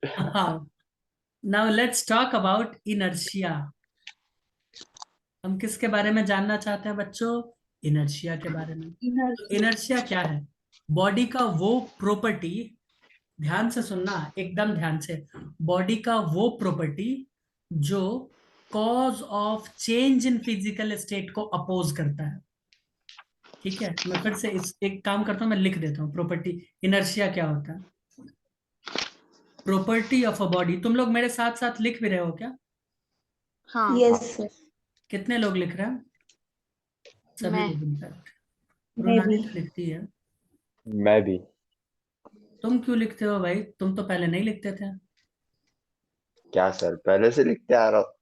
हाँ, now let's talk about inertia. हम किसके बारे में जानना चाहते हैं बच्चों? इनर्शिया के बारे में। तो इनर्शिया। इनर्शिया क्या है? बॉडी का वो प्रॉपर्टी, ध्यान से सुनना, एकदम ध्यान से। बॉडी का वो प्रॉपर्टी जो cause of change in physical state को अपोज करता है। ठीक है, मैं फिर से इस एक काम करता हूं, मैं लिख देता हूँ प्रॉपर्टी। इनर्शिया क्या होता है? Property of a body. तुम लोग मेरे साथ साथ लिख भी रहे हो क्या? हाँ। Yes sir. कितने लोग लिख रहे हैं? सभी मैं लोग इनफैक्ट। मैं भी। प्रोनाली तो लिखती है। मैं भी। तुम क्यों लिखते हो भाई? तुम तो पहले नहीं लिखते थे। क्या सर, पहले से लिखते आ रहा हूँ।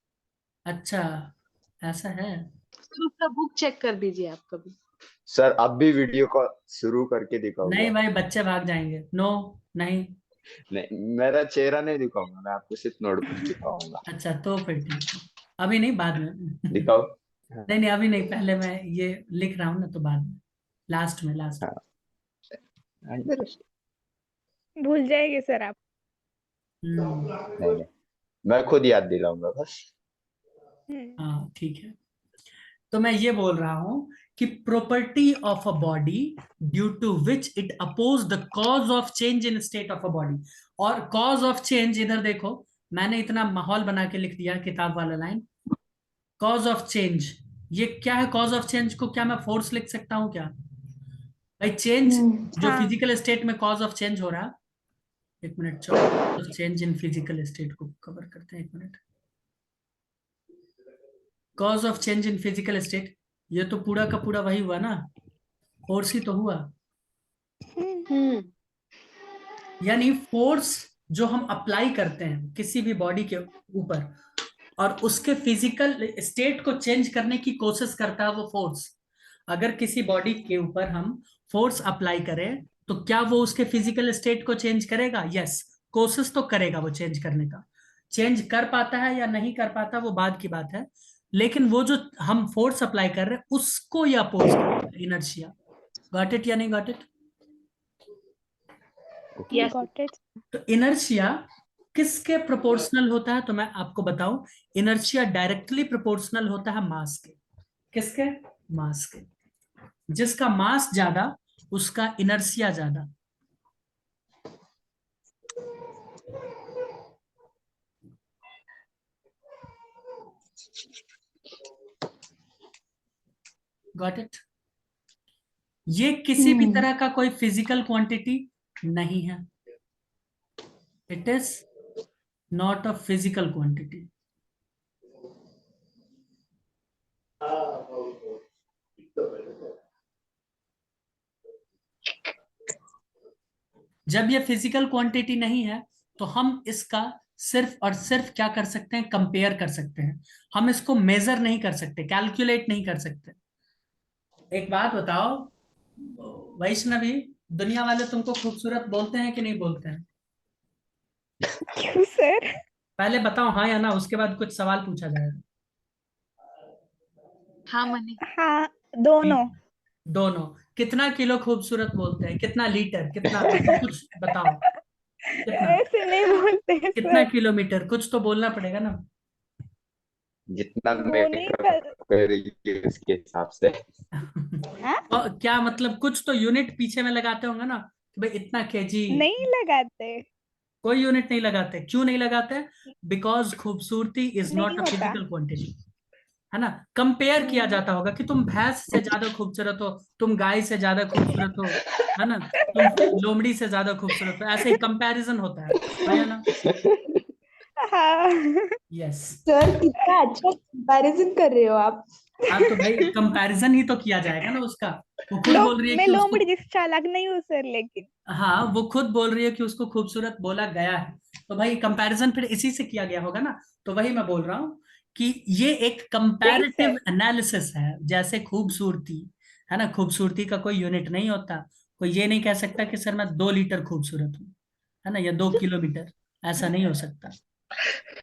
अच्छा, ऐसा है। सर उसका बुक चेक कर दीजिए आप कभी। सर अब भी वीडियो को शुरू करके दिखाऊंगा। नहीं भाई, बच्चे भाग जाएंगे। नो, नहीं। नहीं, मेरा चेहरा नहीं दिखाऊंगा, मैं आपको सिर्फ नोटबुक दिखाऊंगा। अच्छा, तो फिर ठीक है। अभी नहीं, बाद में। दिखाओ। नहीं नहीं, अभी नहीं, पहले मैं ये लिख रहा हूँ ना, तो बाद में, लास्ट में, लास्ट। हाँ हाँ, इधर। भूल जाएंगे सर आप। नहीं नहीं, मैं खुद याद दिलाऊंगा बस। हाँ ठीक है। तो मैं ये बोल रहा हूं कि property of a body due to which it oppose the cause of change in state of a body. और कॉज ऑफ चेंज, इधर देखो, मैंने इतना माहौल बना के लिख दिया किताब वाला लाइन। कॉज ऑफ चेंज, ये क्या है? कॉज ऑफ चेंज को क्या मैं फोर्स लिख सकता हूँ क्या? भाई चेंज जो हाँ। फिजिकल स्टेट में कॉज ऑफ चेंज हो रहा है। एक मिनट, चलो चेंज इन फिजिकल स्टेट को कवर करते हैं, एक minute. Cause of change in physical state, ये तो पूरा का पूरा वही हुआ ना, फोर्स ही तो हुआ। हम्म। यानी फोर्स जो हम अप्लाई करते हैं किसी भी बॉडी के ऊपर, और उसके फिजिकल स्टेट को चेंज करने की कोशिश करता है वो फोर्स। अगर किसी बॉडी के ऊपर हम फोर्स अप्लाई करें, तो क्या वो उसके फिजिकल स्टेट को चेंज करेगा? यस, कोशिश तो करेगा वो चेंज करने का। चेंज कर पाता है या नहीं कर पाता, वो बाद की बात है। लेकिन वो जो हम फोर्स अप्लाई कर रहे हैं, उसको ये अपोज करेगा, इनर्शिया। गॉट इट या नहीं got it? Yes. Got it. तो इनर्शिया किसके प्रोपोर्शनल होता है? तो मैं आपको बताऊं, इनर्शिया डायरेक्टली प्रोपोर्शनल होता है मास के। किसके? मास के। जिसका मास ज्यादा, उसका इनर्शिया ज्यादा। Got it? ये किसी भी तरह का कोई फिजिकल क्वांटिटी नहीं है। It is not a physical quantity. जब ये फिजिकल क्वांटिटी नहीं है, तो हम इसका सिर्फ और सिर्फ क्या कर सकते हैं? कंपेयर कर सकते हैं। हम इसको मेजर नहीं कर सकते, कैलकुलेट नहीं कर सकते। एक बात बताओ वैष्णवी, दुनिया वाले तुमको खूबसूरत बोलते हैं कि नहीं बोलते हैं? क्यों सर? पहले बताओ हाँ या ना, उसके बाद कुछ सवाल पूछा जाएगा। हाँ मनी। हाँ, दोनों। ठीक, दोनों। कितना किलो खूबसूरत बोलते हैं? कितना लीटर? कितना, मतलब कुछ बताओ। कितना? ऐसे नहीं बोलते हैं कितना सर। किलोमीटर? कुछ तो बोलना पड़ेगा ना। जितना वो नहीं मेकअप कर। करेगी उसके हिसाब से। हाँ? और क्या मतलब, कुछ तो यूनिट पीछे में लगाते होंगे ना कि भाई इतना केजी। नहीं लगाते। कोई यूनिट नहीं लगाते। क्यों नहीं लगाते? बिकॉज खूबसूरती इज नहीं नॉट अ होता। Physical quantity. है ना? कंपेयर किया हम्म। जाता होगा कि तुम भैंस से ज्यादा खूबसूरत हो, तुम गाय से ज्यादा खूबसूरत हो, है ना? तुम लोमड़ी से ज्यादा खूबसूरत हो, ऐसे ही कंपैरिजन होता है। हाँ या ना? हाँ। यस। सर कितना अच्छा कंपैरिजन कर रहे हो आप। हाँ तो भाई कंपैरिजन ही तो किया जाएगा ना उसका। वो खुद बोल रही है मैं कि उसको, लोमड़ी जिस चालाक नहीं हूँ सर, लेकिन। हाँ वो खुद बोल रही है कि उसको खूबसूरत बोला गया है। तो भाई कंपैरिजन फिर इसी से किया गया होगा ना। तो वही मैं बोल रहा हूँ कि ये एक नहीं कंपैरेटिव सर। एनालिसिस है, जैसे खूबसूरती। है ना? खूबसूरती का कोई यूनिट नहीं होता। कोई ये नहीं कह सकता कि सर मैं 2 लीटर खूबसूरत हूँ, है ना, या 2 किलोमीटर। ऐसा नहीं हो सकता।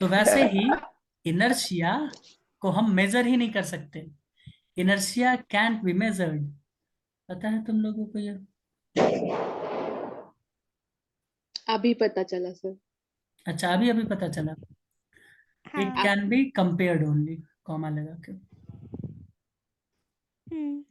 तो वैसे ही इनर्शिया को हम मेजर ही नहीं कर सकते। Inertia cantt be measured. पता है तुम लोगों को ये? अभी पता चला सर। अच्छा, अभी अभी पता चला। इट हाँ। Can be compared only, comma लगा के। हम्म।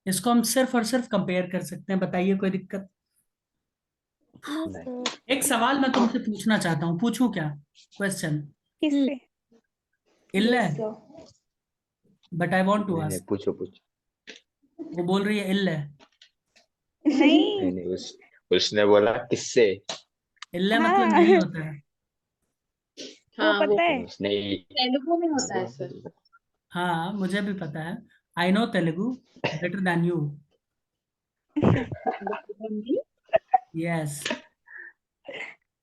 इसको हम सिर्फ और सिर्फ कंपेयर कर सकते हैं, बताइए कोई दिक्कत? नो नहीं सर। एक सवाल मैं तुमसे पूछना चाहता हूँ, पूछूं क्या क्वेश्चन? हम्म, किससे? इल्ले, yes sir. But I want to नहीं नहीं, आस्क। पूछो पूछो। वो बोल रही है इल्ले। नहीं। नहीं नहीं, उसने बोला किससे। इल्ले मतलब हाँ। नहीं होता है। वो हाँ वो पता है। उसने तेलुगु में होता है सर। हाँ, मुझे भी पता है। I know Telugu better than you. Hindi. Yes,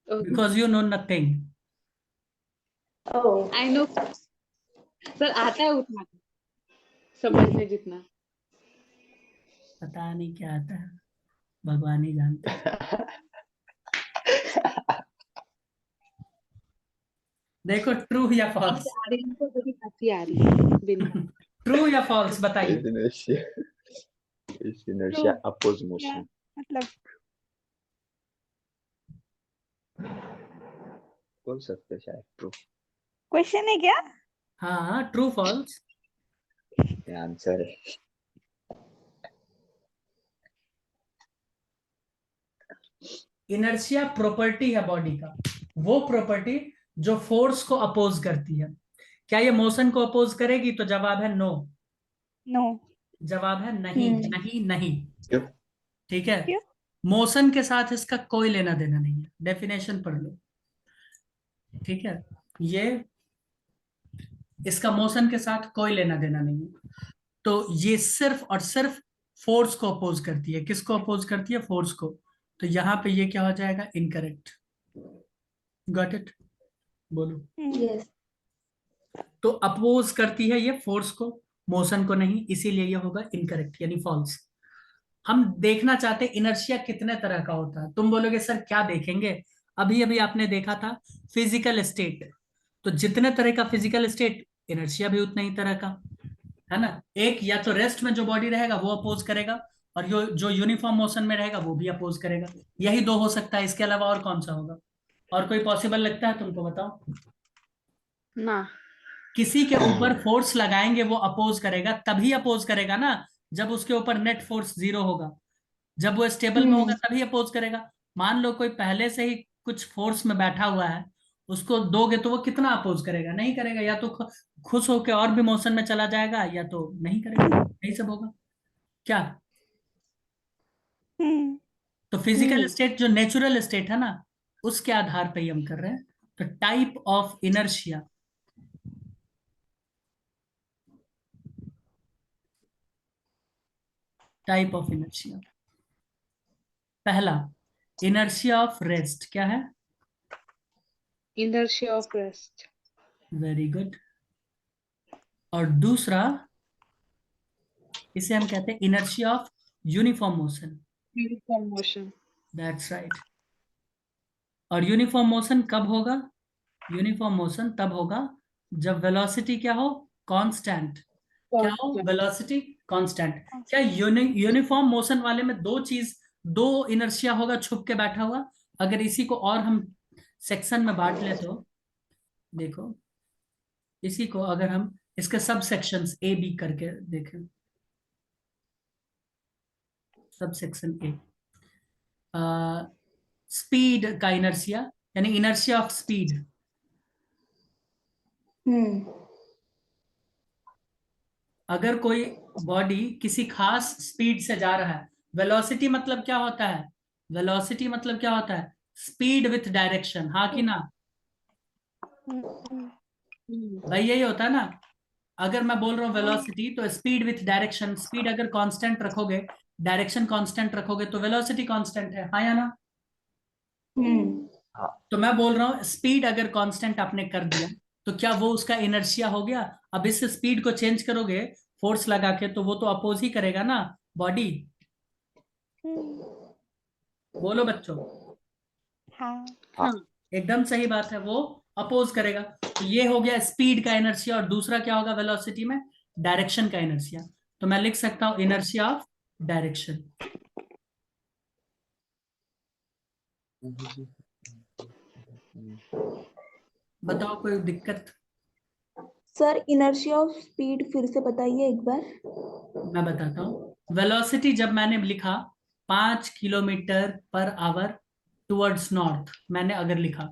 okay. Because you know nothing. Oh. I know sir, आता है उतना समझने जितना। पता नहीं क्या आता है, भगवान ही जानते हैं। देखो, ट्रू या अब फॉल्स? आ रही है तो बड़ी हंसी आ रही है बिना। ट्रू या फॉल्स बताइए। Inertia, true. इनर्शिया अपोज क्या मोशन। मतलब? बोल सकते हैं शायद ट्रू। क्वेश्चन है क्या? हाँ, ट्रू फॉल्स। ये आंसर है। इनर्शिया प्रॉपर्टी है बॉडी का, वो प्रॉपर्टी जो फोर्स को अपोज करती है। क्या ये मोशन को अपोज करेगी? तो जवाब है नो। नो। जवाब है नहीं, नहीं, नहीं। क्यों? ठीक है, क्यों? मोशन के साथ इसका कोई लेना देना नहीं है, डेफिनेशन पढ़ लो। ठीक है, ये इसका मोशन के साथ कोई लेना देना नहीं है। तो ये सिर्फ और सिर्फ फोर्स को अपोज करती है। किसको अपोज करती है? फोर्स को। तो यहां पे ये क्या हो जाएगा? इनकरेक्ट। Got it? बोलो। यस। तो अपोज करती है ये फोर्स को, मोशन को नहीं, इसीलिए ये होगा इनकरेक्ट यानी फॉल्स। हम देखना चाहते इनर्शिया कितने तरह का होता है। तुम बोलोगे सर क्या देखेंगे? अभी अभी आपने देखा था फिजिकल स्टेट, तो जितने तरह का फिजिकल स्टेट, इनर्शिया भी उतने ही तरह का है ना। एक या तो रेस्ट में जो बॉडी रहेगा वो अपोज करेगा, और जो यूनिफॉर्म मोशन में रहेगा वो भी अपोज करेगा। यही दो हो सकता है, इसके अलावा और कौन सा होगा? और कोई पॉसिबल लगता है तुमको? बताओ। ना। किसी के ऊपर फोर्स लगाएंगे वो अपोज करेगा, तभी अपोज करेगा ना जब उसके ऊपर नेट फोर्स जीरो होगा। जब वो स्टेबल में होगा तभी अपोज करेगा। मान लो कोई पहले से ही कुछ फोर्स में बैठा हुआ है, उसको दोगे तो वो कितना अपोज करेगा? नहीं करेगा। या तो खुश होकर और भी मोशन में चला जाएगा, या तो नहीं करेगा। यही सब होगा क्या? हम्म। तो फिजिकल हम्म। स्टेट जो नेचुरल स्टेट है ना, उसके आधार पे ही हम कर रहे हैं। तो type of inertia, type of inertia. पहला, इनर्शिया ऑफ रेस्ट क्या है? Inertia of rest. Very good. और दूसरा, इसे हम कहते हैं inertia of uniform motion. Uniform motion. That's right. और यूनिफॉर्म मोशन कब होगा? यूनिफॉर्म मोशन तब होगा जब वेलोसिटी क्या हो? कांस्टेंट। क्या हो? Velocity constant. क्या यूनिफॉर्म मोशन वाले में दो इनर्शिया होगा छुप के बैठा हुआ? अगर इसी को और हम सेक्शन में बांट ले तो देखो, इसी को अगर हम इसके सब सेक्शंस ए बी करके देखें, सब सेक्शन ए, स्पीड का इनर्शिया यानी इनर्शिया ऑफ स्पीड। अगर कोई बॉडी किसी खास स्पीड से जा रहा है, वेलोसिटी मतलब क्या होता है? वेलोसिटी मतलब क्या होता है? स्पीड विथ डायरेक्शन, हाँ कि ना? भाई यही होता है ना। अगर मैं बोल रहा हूँ वेलोसिटी, तो स्पीड विथ डायरेक्शन, स्पीड अगर कांस्टेंट रखोगे, डायरेक्शन कांस्टेंट रखोगे, तो वेलोसिटी कांस्टेंट है, हाँ या ना? हाँ। तो मैं बोल रहा हूँ स्पीड अगर कांस्टेंट आपने कर दिया, तो क्या वो उसका इनर्शिया हो गया? अब इस स्पीड को चेंज करोगे फोर्स लगा के, तो वो तो अपोज ही करेगा ना बॉडी। बोलो बच्चों। हाँ। हाँ। एकदम सही बात है, वो अपोज करेगा। तो ये हो गया स्पीड का इनर्शिया, और दूसरा क्या होगा वेलोसिटी में? डायरेक्शन का इनर्शिया। तो मैं लिख सकता हूं इनर्शिया ऑफ डायरेक्शन। बताओ कोई दिक्कत? सर इनर्शिया ऑफ स्पीड फिर से बताइए एक बार। मैं बताता हूँ। वेलोसिटी जब मैंने लिखा 5 kilometre per hour towards north, मैंने अगर लिखा,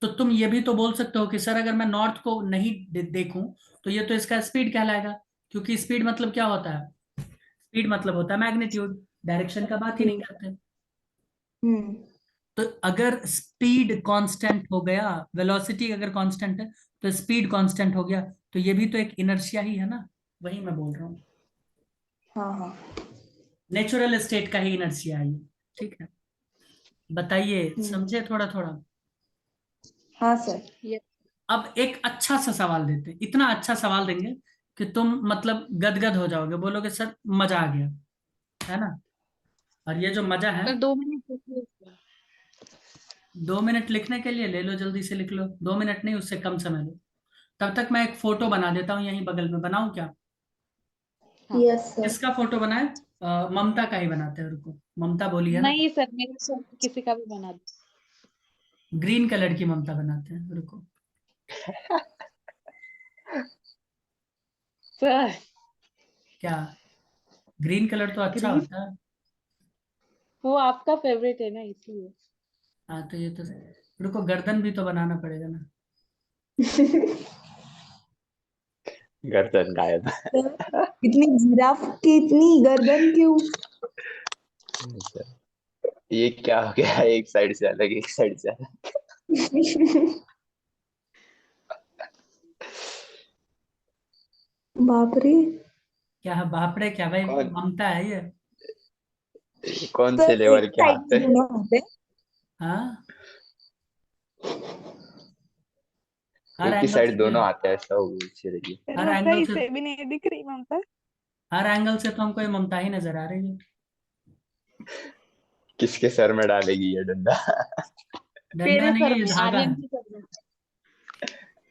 तो तुम ये भी तो बोल सकते हो कि सर अगर मैं नॉर्थ को नहीं देखूं तो ये तो इसका स्पीड कहलाएगा, क्योंकि स्पीड मतलब क्या होता है? स्पीड मतलब होता है मैग्नीट्यूड, डायरेक्शन का बात ही नहीं करते। हम्म। तो अगर स्पीड कांस्टेंट हो गया, वेलोसिटी अगर कांस्टेंट है तो स्पीड कांस्टेंट हो गया, तो ये भी तो एक इनर्शिया ही है ना, वही मैं बोल रहा हूँ। हाँ हाँ। नेचुरल स्टेट का ही इनर्शिया है ये। ठीक है, बताइए, हम्म। समझे थोड़ा थोड़ा? हाँ सर। ये अब एक अच्छा सा सवाल देते हैं, इतना अच्छा सवाल देंगे कि तुम मतलब गदगद हो जाओगे, बोलोगे सर मजा आ गया, है ना? और ये जो मजा है, सर 2 मिनट रुकिए सर। 2 मिनट लिखने के लिए ले लो, जल्दी से लिख लो, 2 मिनट नहीं उससे कम समय लो। तब तक मैं एक फोटो बना देता हूँ यहीं बगल में, बनाऊं क्या? हाँ। Yes sir. किसका फोटो बनाए? ममता का ही बनाते हैं, रुको, ममता बोली है ना। नहीं सर, मेरे सर किसी का भी बना दो। ग्रीन कलर की ममता बनाते हैं, रुको। सर क्या? ग्रीन कलर तो अच्छा ग्रीन, होता है। वो आपका फेवरेट है ना इसलिए। हाँ तो ये तो, रुको गर्दन भी तो बनाना पड़ेगा ना। गर्दन गायब। सर, इतनी जिराफ की इतनी गर्दन क्यों? ये क्या हो गया, एक साइड से अलग एक साइड से अलग। बाप रे। क्या है बापड़े? क्या भाई, कौन ममता है ये? कौन से सर एक लेवल के साइड हाथ में है? दोनों होते हैं। हाँ, हर एक ही एंगल साइड से, दोनों आते हैं, ऐसा वो पूछ रही है। सर हर ममता एंगल से, इसे भी नहीं दिख रही ममता। हर एंगल से तो हमको ये ममता ही नजर आ रही है। किसके सर में डालेगी ये डंडा? डंडा तेरे नहीं सर है, ये में, धागा आर्यन है, के सर में।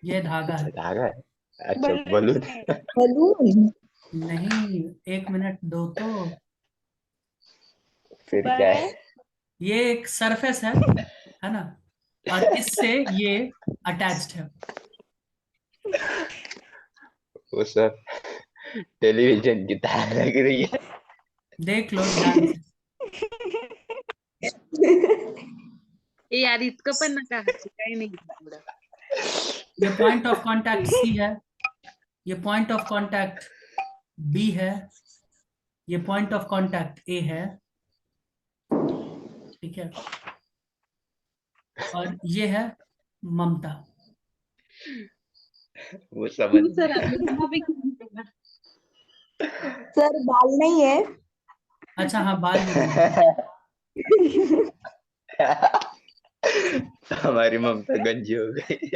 ये धागा अच्छा है। धागा है। अच्छा बलून बलून। है। बलून। नहीं, 1 मिनट दो तो। फिर क्या पर है? ये एक सरफेस है ना, और इससे ये अटैच्ड है। वो सब टेलीविजन की तार लग रही है। देख लो ध्यान से। ए यार, इतकं पण नका हसू, काही नाही एवढं. ये पॉइंट ऑफ कांटेक्ट सी है, ये पॉइंट ऑफ कांटेक्ट बी है, ये पॉइंट ऑफ कांटेक्ट ए है। ठीक है, और ये है ममता। वो समझ तुम्ही सर आपल्या तुम्हाला भी सर बाल नहीं है। अच्छा हाँ, बाल भी नहीं है। हमारी ममता गंजी हो गई।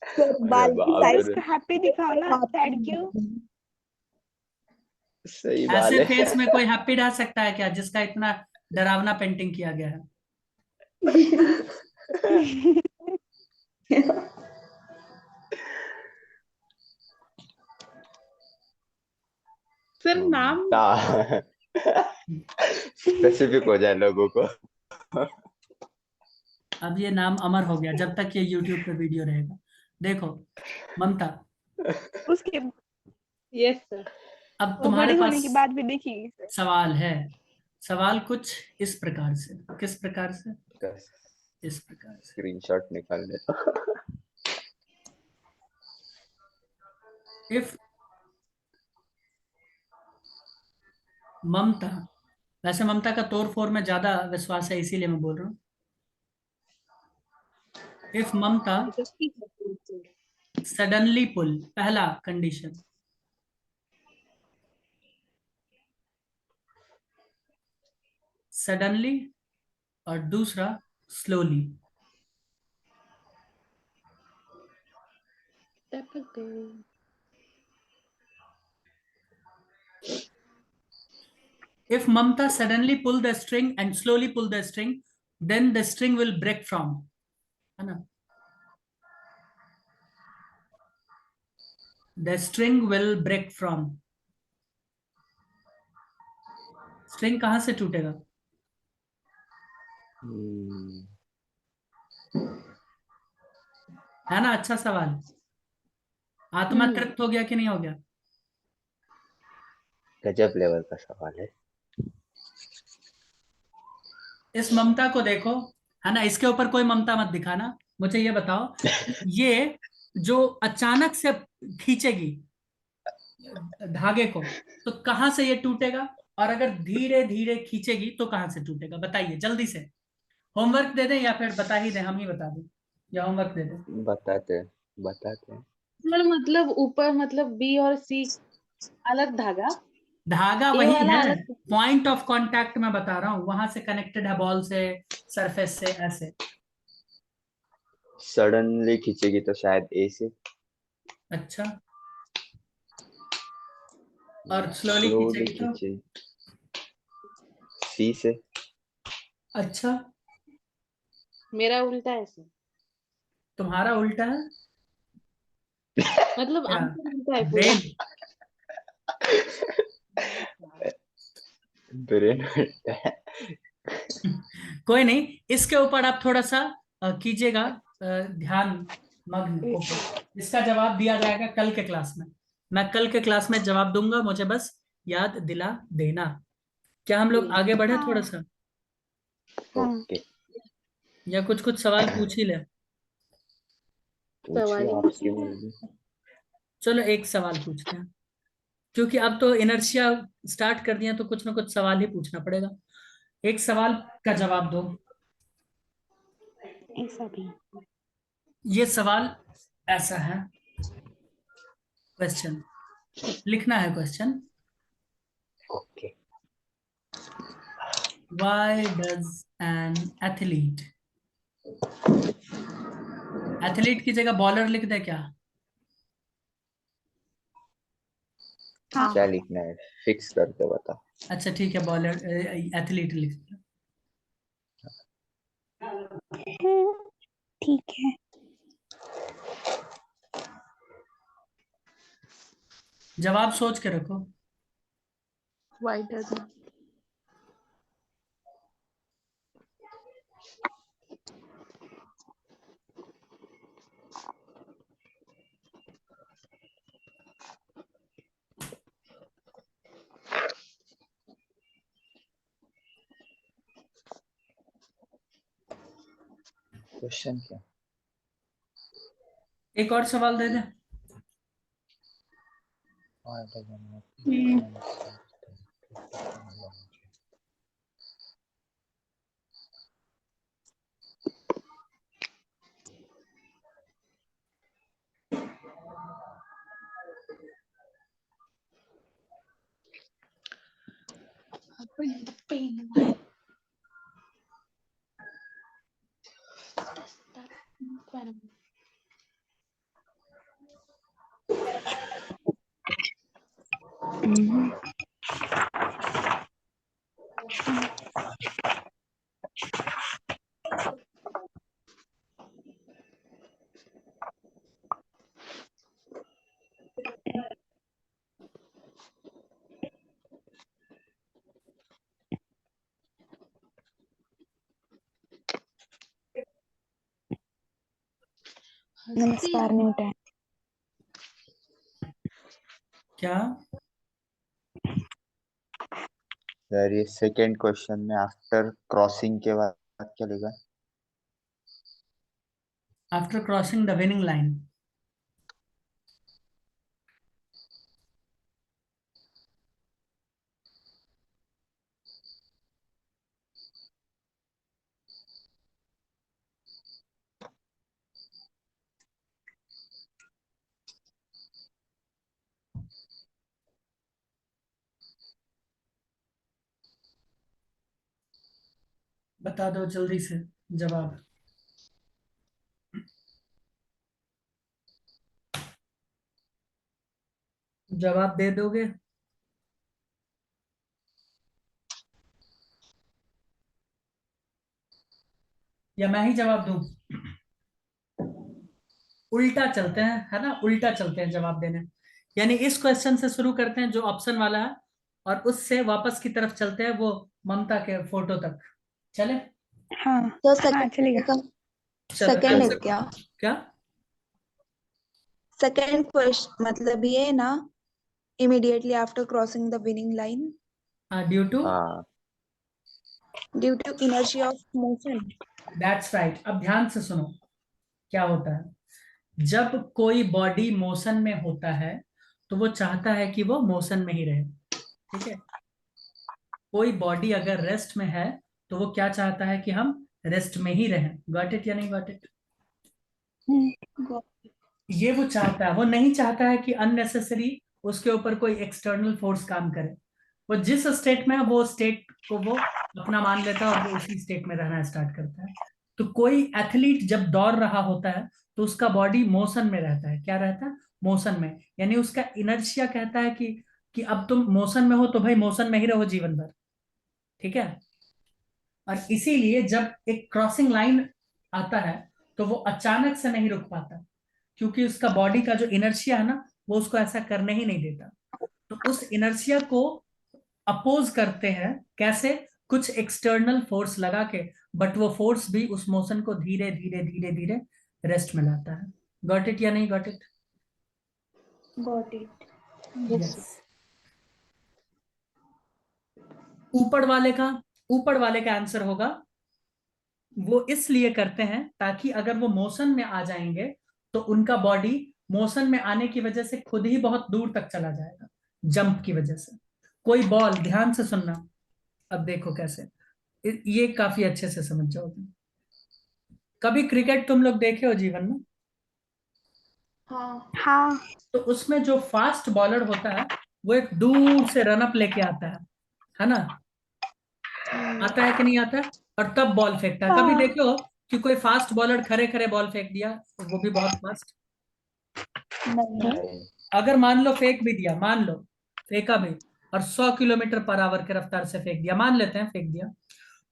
सर अरे बाल की बाप साइज रे, हैप्पी दिखाओ ना, सैड क्यों? सही ऐसे बाल फेस है। में कोई हैप्पी रह सकता है क्या, जिसका इतना डरावना पेंटिंग किया गया है? सर नाम ममता स्पेसिफिक हो जाए लोगों को। अब ये नाम अमर हो गया जब तक ये यूट्यूब पे वीडियो रहेगा। देखो ममता, उसके यस सर। अब वो तुम्हारे बड़ी होने पास के बाद भी देखेगी सर। सवाल है। सवाल कुछ इस प्रकार से, किस प्रकार से? इस प्रकार से। स्क्रीनशॉट निकाल ले। इफ ममता, वैसे ममता का तोड़ फोड़ में ज्यादा विश्वास है इसीलिए मैं बोल रहा हूँ। इफ ममता सडनली पुल, पहला कंडीशन, सडनली, और दूसरा slowly. If Mamta suddenly pull the string and slowly pull the string, then the string will break from, है ना? The string will break from. String कहां से टूटेगा? हम्म, है ना, अच्छा सवाल। आत्मा तृप्त हो गया कि नहीं हो गया? गजब लेवल का सवाल है। इस ममता को देखो, है ना, इसके ऊपर कोई ममता मत दिखाना। मुझे ये बताओ, ये जो अचानक से खींचेगी धागे को, तो कहां से ये टूटेगा? और अगर धीरे धीरे खींचेगी तो कहां से टूटेगा? बताइए जल्दी से। होमवर्क दे दें या फिर बता ही दें, हम ही बता दें, या होमवर्क दे दें? बताते हैं, बताते हैं। सर मतलब ऊपर मतलब बी और सी अलग धागा, धागा ए वही वाला है, अलग। पॉइंट ऑफ कांटेक्ट मैं बता रहा हूं, वहां से कनेक्टेड है बॉल से, सरफेस से, ऐसे। सडनली खींचेगी तो शायद ए से, अच्छा, और स्लोली स्लोली खींचेगी तो? खींचे सी से। अच्छा, मेरा उल्टा है सर, तुम्हारा उल्टा है? मतलब क्या? आंसर उल्टा है पूरा। ब्रेन? ब्रेन। कोई नहीं, इसके ऊपर आप थोड़ा सा कीजिएगा ध्यान, मग्न होकर। इसका जवाब दिया जाएगा कल के क्लास में। मैं कल के क्लास में जवाब दूंगा, मुझे बस याद दिला देना। क्या हम लोग आगे बढ़े थोड़ा हाँ सा, हाँ। ओके, या कुछ कुछ सवाल पूछ ही ले? पूछिए सवाल ही आपकी पूछना है। मर्जी। चलो एक सवाल पूछते हैं, क्योंकि अब तो इनर्शिया स्टार्ट कर दिया, तो कुछ ना कुछ सवाल ही पूछना पड़ेगा। एक सवाल का जवाब दो। ऐसा भी। ये सवाल ऐसा है, क्वेश्चन लिखना है। Question, okay, why does an athlete, athlete की जगह बॉलर लिख दे क्या? हाँ क्या लिखना है, फिक्स करके बता। अच्छा ठीक है, बॉलर एथलीट लिख दिया। ठीक है। जवाब सोच के रखो। Why doesn't? क्वेश्चन क्या? एक और सवाल दे दे। Bring the pain. नमस्कार न्यूटन। क्या? सर ये सेकंड क्वेश्चन में आफ्टर क्रॉसिंग के बाद क्या लिखा? After crossing the winning line. बता दो जल्दी से जवाब। जवाब दे दोगे या मैं ही जवाब दूं? उल्टा चलते हैं, है ना, उल्टा चलते हैं जवाब देने। यानी इस क्वेश्चन से शुरू करते हैं जो ऑप्शन वाला है, और उससे वापस की तरफ चलते हैं वो ममता के फोटो तक। चले? हाँ तो हाँ चलेगा। चलो सेकंड है जल्दी। क्या? क्या? सेकंड क्वेश्चन मतलब ये है ना, immediately after crossing the winning line हाँ, ड्यू टू। हाँ due to inertia of motion. That's right. अब ध्यान से सुनो क्या होता है। जब कोई बॉडी मोशन में होता है तो वो चाहता है कि वो मोशन में ही रहे। ठीक है? कोई बॉडी अगर रेस्ट में है तो वो क्या चाहता है कि हम रेस्ट में ही रहें। गॉट इट या नहीं गॉट इट? हम्म, ये वो चाहता है, वो नहीं चाहता है कि अननेसेसरी उसके ऊपर कोई एक्सटर्नल फोर्स काम करे। वो जिस स्टेट में है वो स्टेट को वो अपना मान लेता है और वो उसी स्टेट में रहना स्टार्ट करता है। तो कोई एथलीट जब दौड़ रहा होता है तो उसका बॉडी मोशन में रहता है। क्या रहता है? मोशन में। यानी उसका इनर्शिया कहता है कि अब तुम मोशन में हो तो भाई मोशन में ही रहो जीवन भर। ठीक है? और इसीलिए जब एक क्रॉसिंग लाइन आता है तो वो अचानक से नहीं रुक पाता, क्योंकि उसका बॉडी का जो इनर्शिया है ना वो उसको ऐसा करने ही नहीं देता। तो उस इनर्शिया को अपोज करते हैं कैसे? कुछ एक्सटर्नल फोर्स लगा के। बट वो फोर्स भी उस मोशन को धीरे धीरे धीरे धीरे रेस्ट में लाता है। गॉट इट या नहीं got it? Got it. Yes, yes. sir. ऊपर वाले का आंसर होगा वो इसलिए करते हैं ताकि अगर वो मोशन में आ जाएंगे तो उनका बॉडी मोशन में आने की वजह से खुद ही बहुत दूर तक चला जाएगा, जंप की वजह से। कोई बॉल, ध्यान से सुनना, अब देखो कैसे। ये काफी अच्छे से समझ जाओगे। कभी क्रिकेट तुम लोग देखे हो जीवन में? हाँ। हाँ तो उसमें जो फास्ट बॉलर होता है वो एक दूर से रन अप लेके आता है ना? आता है कि नहीं आता है? और तब बॉल फेंकता है। कभी हाँ देखे हो कि कोई फास्ट बॉलर खड़े खड़े बॉल फेंक दिया, वो भी बहुत फास्ट? नहीं। नहीं अगर मान लो फेंक भी दिया, मान लो फेंका भी, और 100 किलोमीटर पर आवर के रफ्तार से फेंक दिया, मान लेते हैं फेंक दिया,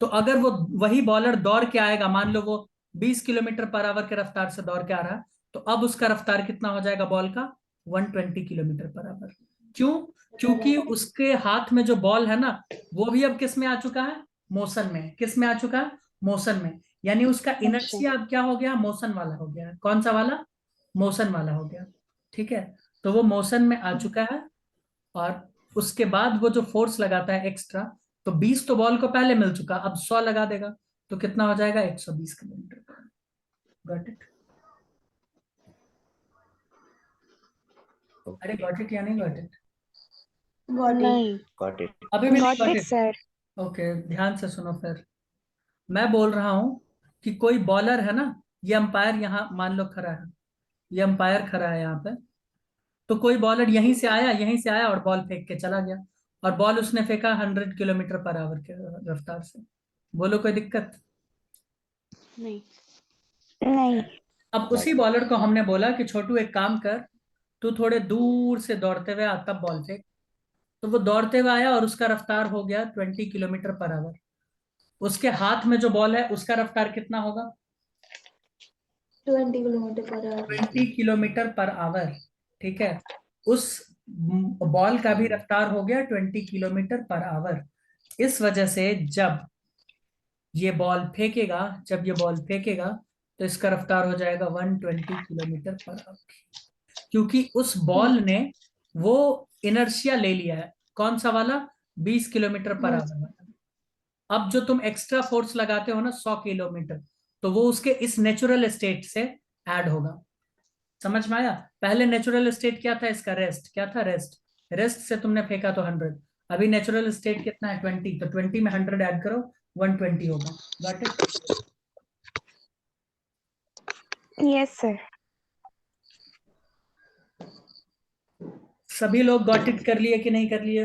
तो अगर वो वही बॉलर दौड़ के आएगा, मान लो वो 20 किलोमीटर पर आवर के रफ्तार से दौड़ के आ रहा है, तो अब उसका रफ्तार कितना हो जाएगा बॉल का? 120 किलोमीटर पर आवर। क्यों? क्योंकि उसके हाथ में जो बॉल है ना वो भी अब किस में आ चुका है? मोशन में। किस में आ चुका है? मोशन में। यानी उसका अच्छा. इनर्शिया अब क्या हो गया? मोशन वाला हो गया। कौन सा वाला? मोशन वाला हो गया। ठीक है? तो वो मोशन में आ चुका है, और उसके बाद वो जो फोर्स लगाता है एक्स्ट्रा, तो 20 तो बॉल को पहले मिल चुका, अब 100 लगा देगा, तो कितना हो जाएगा? 120 किलोमीटर। Got it? अरे ओके गॉट इट या नहीं गॉट इट? Got it. नहीं. गॉट इट अभी भी नहीं got got it it? Sir. Okay, ध्यान से सुनो फिर। मैं बोल रहा हूं कि कोई बॉलर है ना, ये अंपायर यहाँ मान लो खड़ा है, ये अंपायर खड़ा है यहाँ पे। तो कोई बॉलर यहीं से आया और बॉल फेंक के चला गया, और बॉल उसने फेंका 100 किलोमीटर पर आवर के रफ्तार से। बोलो कोई दिक्कत? नहीं. नहीं। अब नहीं उसी बॉलर को हमने बोला कि छोटू एक काम कर, तू थोड़े दूर से दौड़ते हुए आ तब बॉल फेंक। तो वो दौड़ते हुए आया और उसका रफ्तार हो गया 20 किलोमीटर पर आवर। उसके हाथ में जो बॉल है उसका रफ्तार कितना होगा? 20 kilometre per hour. 20 kilometre per hour. ठीक है? उस बॉल का भी रफ्तार हो गया 20 किलोमीटर पर आवर। इस वजह से जब ये बॉल फेंकेगा तो इसका रफ्तार हो जाएगा 120 किलोमीटर पर आवर, क्योंकि उस बॉल ने वो इनर्शिया ले लिया है। कौन सा वाला? 20 किलोमीटर पर आवर वाला। अब जो तुम एक्स्ट्रा फोर्स लगाते हो ना 100 किलोमीटर, तो वो उसके इस नेचुरल स्टेट से ऐड होगा। समझ में आया? पहले नेचुरल स्टेट क्या था इसका? रेस्ट। क्या था? रेस्ट। रेस्ट से तुमने फेंका तो 100। अभी नेचुरल स्टेट कितना है? 20। तो 20 में 100 ऐड करो, 120 होगा। Got it? Yes sir. सभी लोग गॉट इट कर लिए कि नहीं कर लिए?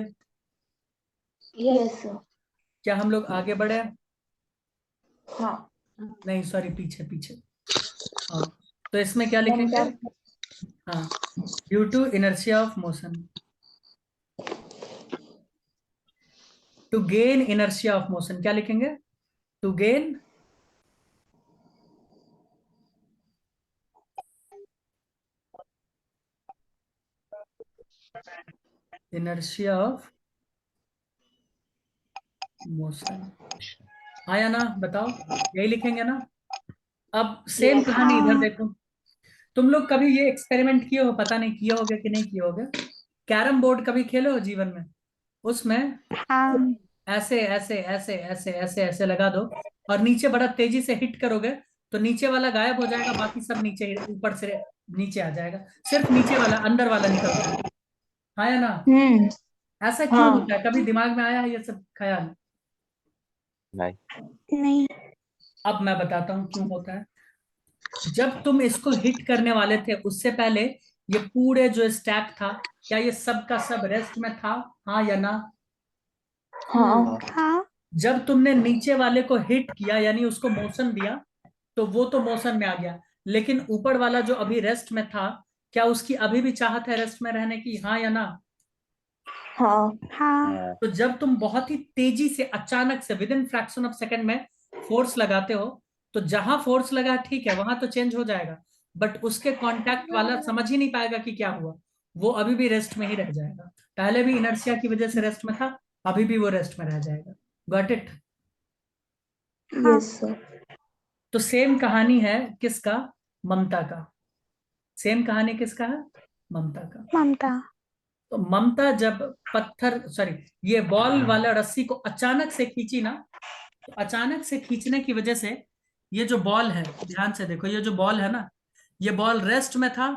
Yes. Yes sir. क्या हम लोग आगे बढ़े? हाँ। नहीं सॉरी, पीछे पीछे। हाँ, तो इसमें क्या ममता। लिखेंगे? हाँ, due to inertia of motion. To gain inertia of motion क्या लिखेंगे? To gain inertia of motion. आया ना, बताओ, यही लिखेंगे ना। अब सेम Yes. कहानी इधर हाँ देखो। तुम लोग कभी ये एक्सपेरिमेंट किए हो, पता नहीं किए होगे कि नहीं किए होगे। कैरम बोर्ड कभी खेले हो जीवन में? उसमें हाँ ऐसे ऐसे ऐसे ऐसे ऐसे ऐसे लगा दो और नीचे बड़ा तेजी से हिट करोगे तो नीचे वाला गायब हो जाएगा, बाकी सब नीचे ऊपर से नीचे आ जाएगा, सिर्फ नीचे वाला अंदर वाला निकलता है। हाँ या ना? हम्म ऐसा क्यों हाँ होता है? कभी दिमाग में आया है ये सब ख्याल? नहीं। नहीं अब मैं बताता हूँ क्यों होता है। जब तुम इसको हिट करने वाले थे उससे पहले ये पूरे जो स्टैक था, क्या ये सब का सब रेस्ट में था? हाँ या ना? हाँ हाँ। हाँ जब तुमने नीचे वाले को हिट किया यानी उसको मोशन दिया तो वो तो मोशन में आ गया, लेकिन ऊपर वाला जो अभी रेस्ट में था, क्या उसकी अभी भी चाहत है रेस्ट में रहने की? हाँ या ना? हाँ हाँ हाँ। तो जब तुम बहुत ही तेजी से अचानक से with in fraction of second में फोर्स लगाते हो तो जहां फोर्स लगा ठीक है वहां तो चेंज हो जाएगा, बट उसके कांटेक्ट वाला समझ ही नहीं पाएगा कि क्या हुआ, वो अभी भी रेस्ट में ही रह जाएगा। पहले भी इनर्शिया की वजह से रेस्ट में था, अभी भी वो रेस्ट में रह जाएगा। Got it? हाँ यस सर। तो सेम कहानी है किसका? ममता का। सेम कहानी किसका है? ममता का। ममता तो ममता जब पत्थर सॉरी ये बॉल वाला रस्सी को अचानक से खींची ना, तो अचानक से खींचने की वजह से ये जो बॉल है, ध्यान से देखो, ये जो बॉल है ना, ये बॉल रेस्ट में था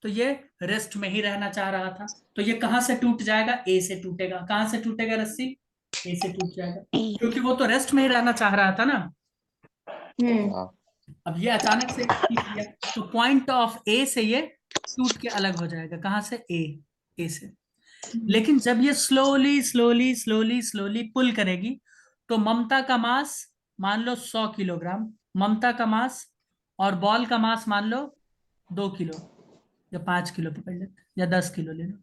तो ये रेस्ट में ही रहना चाह रहा था, तो ये कहां से टूट जाएगा? ए से टूटेगा। कहां से टूटेगा रस्सी? ए से टूट जाएगा, क्योंकि वो तो रेस्ट में ही रहना चाह रहा था ना। हाँ। अब ये अचानक से खींच लिया तो पॉइंट ऑफ ए से ये टूट के अलग हो जाएगा। कहां से? ए से। लेकिन जब ये स्लोली स्लोली स्लोली स्लोली पुल करेगी तो ममता का मास मान लो 100 किलोग्राम, ममता का मास और बॉल का मास मान लो 2 किलो या 5 किलो पकड़ ले या 10 किलो ले लो।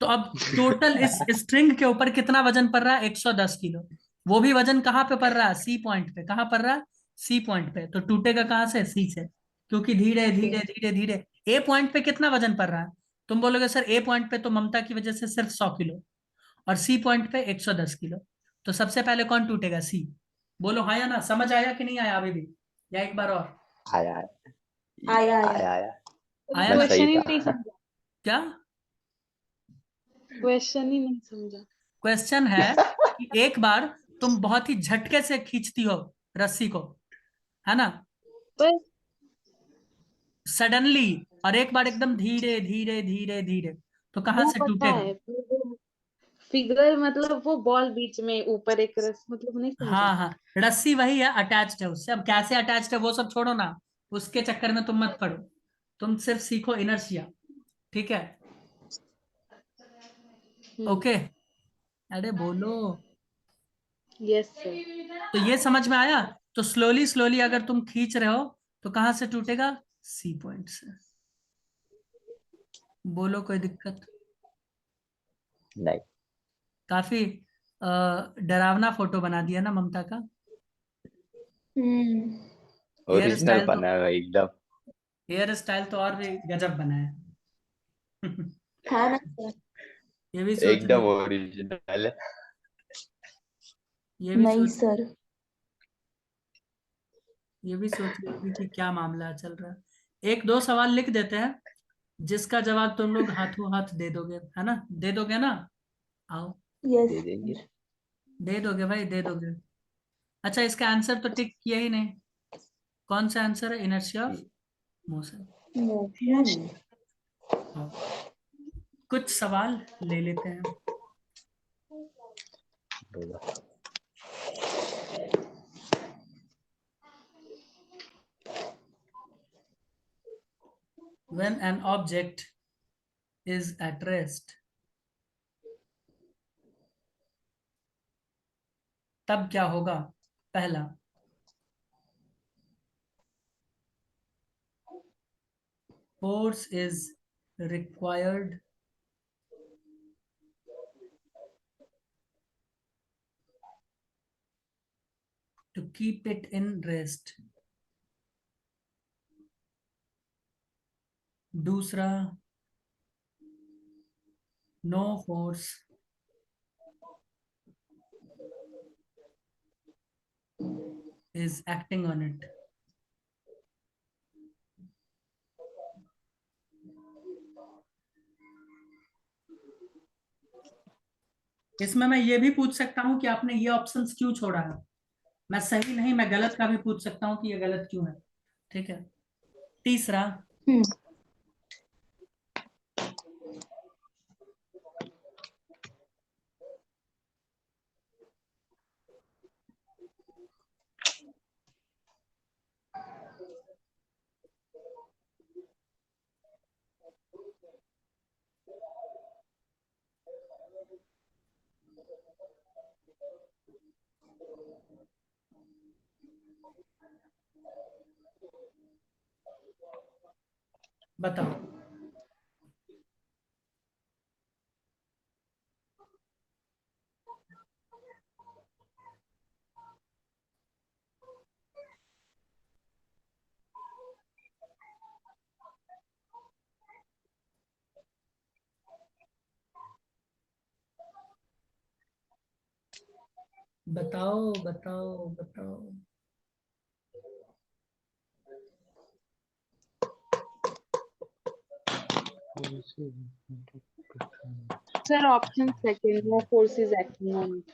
तो अब टोटल इस स्ट्रिंग के ऊपर कितना वजन पड़ रहा है? 110 किलो। वो भी वजन कहाँ पे पड़ रहा है? सी पॉइंट पे। कहाँ पड़ रहा है? सी पॉइंट पे। तो टूटेगा कहाँ से? सी से, क्योंकि धीरे धीरे धीरे धीरे ए पॉइंट पे कितना वजन पड़ रहा है? तुम बोलोगे सर ए पॉइंट पे तो ममता की वजह से सिर्फ 100 किलो और सी पॉइंट पे 110 किलो, तो सबसे पहले कौन टूटेगा? सी। बोलो हाँ या ना? समझ आया कि नहीं आया अभी भी, या एक बार और? आया आया आया आया। आया। आया बस ना? क्वेश्चन सही ही था। नहीं समझा। क्या क्वेश्चन ही नहीं समझा। क्वेश्चन है कि एक बार तुम बहुत ही झटके से खींचती हो रस्सी को, है ना, पर सडनली, और एक बार एकदम धीरे धीरे धीरे धीरे, तो कहां वो से पता टूटेगा? है, फिगर मतलब वो बॉल बीच में ऊपर एक रस, मतलब नहीं समझा। हाँ हाँ, रस्सी वही है, अटैच्ड है उससे। अब कैसे अटैच्ड है वो सब छोड़ो ना, उसके चक्कर में तुम मत पड़ो, तुम सिर्फ सीखो इनर्शिया। ठीक है? ओके, अरे बोलो। Yes sir. तो ये समझ में आया? तो स्लोली स्लोली अगर तुम खींच रहे हो तो कहां से टूटेगा? सी पॉइंट से। बोलो, कोई दिक्कत? नहीं। काफी डरावना फोटो बना दिया ना ममता का। हेयर ओरिजिनल स्टाइल तो बना है एकदम। हेयर स्टाइल तो और भी गजब बना है। हाँ ना सर। ये भी सोच रही एकदम ओरिजिनल है। ये भी नहीं सोच सर। ये भी सोच रही होगी कि क्या मामला चल रहा है। एक दो सवाल लिख देते हैं जिसका जवाब तुम लोग हाथों हाथ दे दोगे, है ना? दे दोगे ना? आओ, यस। दे देंगे। दे दोगे भाई, दे दोगे। अच्छा, इसका आंसर तो टिक किया ही नहीं। कौन सा आंसर है? Inertia of motion. मोशन। कुछ सवाल ले लेते हैं। बोलो। When an object is at rest, तब क्या होगा? पहला, force is required to keep it in rest। दूसरा, no force is acting on it. इसमें मैं ये भी पूछ सकता हूं कि आपने ये ऑप्शंस क्यों छोड़ा है। मैं सही नहीं, मैं गलत का भी पूछ सकता हूँ कि ये गलत क्यों है। ठीक है। तीसरा, बताओ। बताओ बताओ बताओ। Sir option second, no force is acting on it.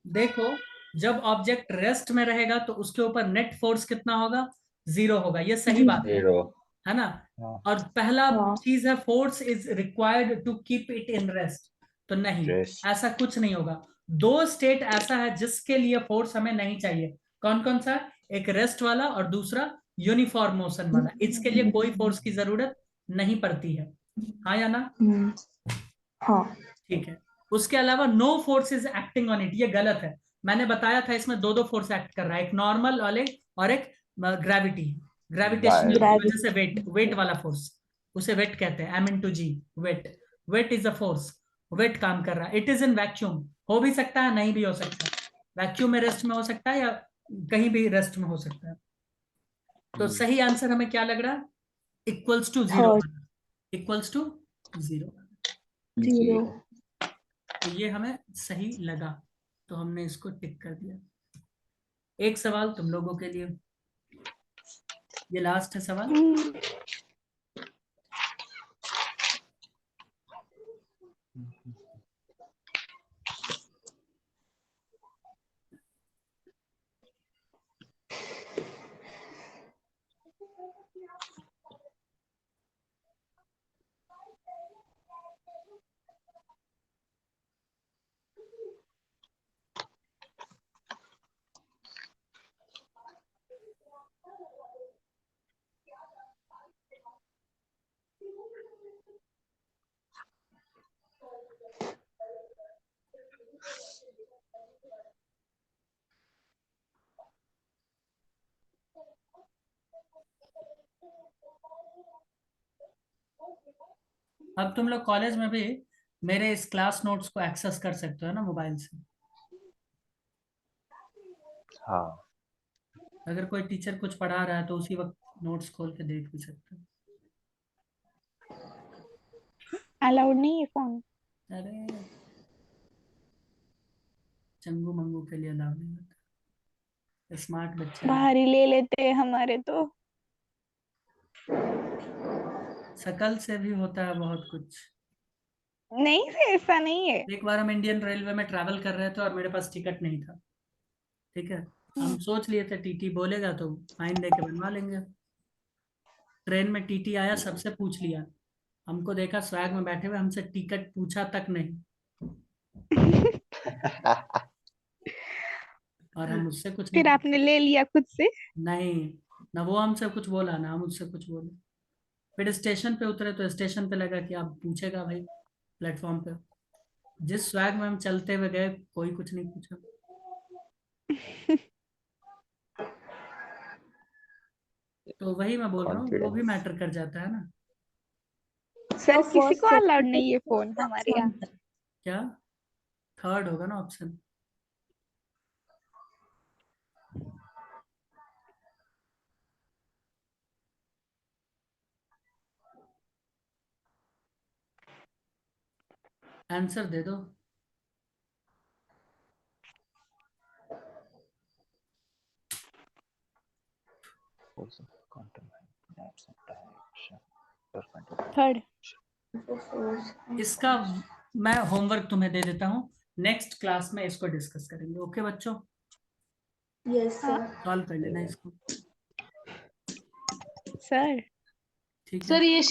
देखो, जब ऑब्जेक्ट रेस्ट में रहेगा तो उसके ऊपर नेट फोर्स कितना होगा? 0 होगा। ये सही बात जीरो। है ना? हाँ। और पहला हाँ। चीज है force is required to keep it in rest. तो नहीं, रेस्ट। ऐसा कुछ नहीं होगा। दो स्टेट ऐसा है जिसके लिए फोर्स हमें नहीं चाहिए। कौन कौन सा? एक रेस्ट वाला और दूसरा यूनिफॉर्म मोशन वाला। इसके लिए कोई फोर्स की जरूरत नहीं पड़ती है। हाँ या ना? हाँ। ठीक है। उसके अलावा no force is acting on it, ये गलत है। मैंने बताया था इसमें दो दो फोर्स एक्ट कर रहा है, एक नॉर्मल वाले और एक ग्रेविटी, ग्रेविटेशनल की वजह से वेट, वेट वाला फोर्स। उसे वेट कहते हैं, M×G, weight. Weight is a force. Weight काम कर रहा है। It is in vacuum. हो भी सकता है, नहीं भी हो सकता है। वैक्यूम में रेस्ट में हो सकता है या कहीं भी रेस्ट में हो सकता है। तो सही आंसर हमें क्या लग रहा है? Equals to zero. Third. Equals to zero. Zero. तो ये हमें सही लगा, तो हमने इसको टिक कर दिया। एक सवाल तुम लोगों के लिए, ये लास्ट है सवाल। अब तुम लोग कॉलेज में भी मेरे इस क्लास नोट्स को एक्सेस कर सकते हो ना मोबाइल से। हाँ। अगर कोई टीचर कुछ पढ़ा रहा है तो उसी वक्त नोट्स खोल के देख भी सकते हो। अलाउड नहीं है फोन। अरे, चंगू मंगू के लिए अलाउ नहीं होता, स्मार्ट बच्चे हैं। बाहर ही ले लेते हैं हमारे तो। शकल से भी होता है बहुत कुछ। नहीं से ऐसा नहीं है। एक बार हम इंडियन रेलवे में ट्रैवल कर रहे थे और मेरे पास टिकट नहीं था। ठीक है। हम सोच लिए थे टीटी बोलेगा तो फाइन दे के बनवा लेंगे। ट्रेन में टीटी आया, सबसे पूछ लिया। हमको देखा स्वैग में बैठे हुए, हमसे टिकट पूछा तक नहीं। और हम उससे कुछ नहीं फिर पूछे। आपने ले लिया खुद से। नहीं, ना वो हमसे कुछ बोला ना हम उससे कुछ बोले। फिर स्टेशन पे उतरे तो स्टेशन पे लगा कि आप पूछेगा भाई प्लेटफॉर्म पे। जिस स्वैग में हम चलते हुए गए, कोई कुछ नहीं पूछा। तो वही मैं बोल रहा हूँ, वो भी कॉन्फिडेंस। मैटर कर जाता है ना। सर तो किसी फर्स्ट को अलाउड सेकंड नहीं है फोन हमारे यहाँ। क्या? थर्ड होगा ना ऑप्शन। आंसर दे दो। Force of counterweight, that's a direction, perpendicular. Third. इसका मैं होमवर्क तुम्हें दे देता हूँ, नेक्स्ट क्लास में इसको डिस्कस करेंगे। ओके बच्चों, यस सर। सॉल्व कर लेना इसको, सर ठीक है। सर ये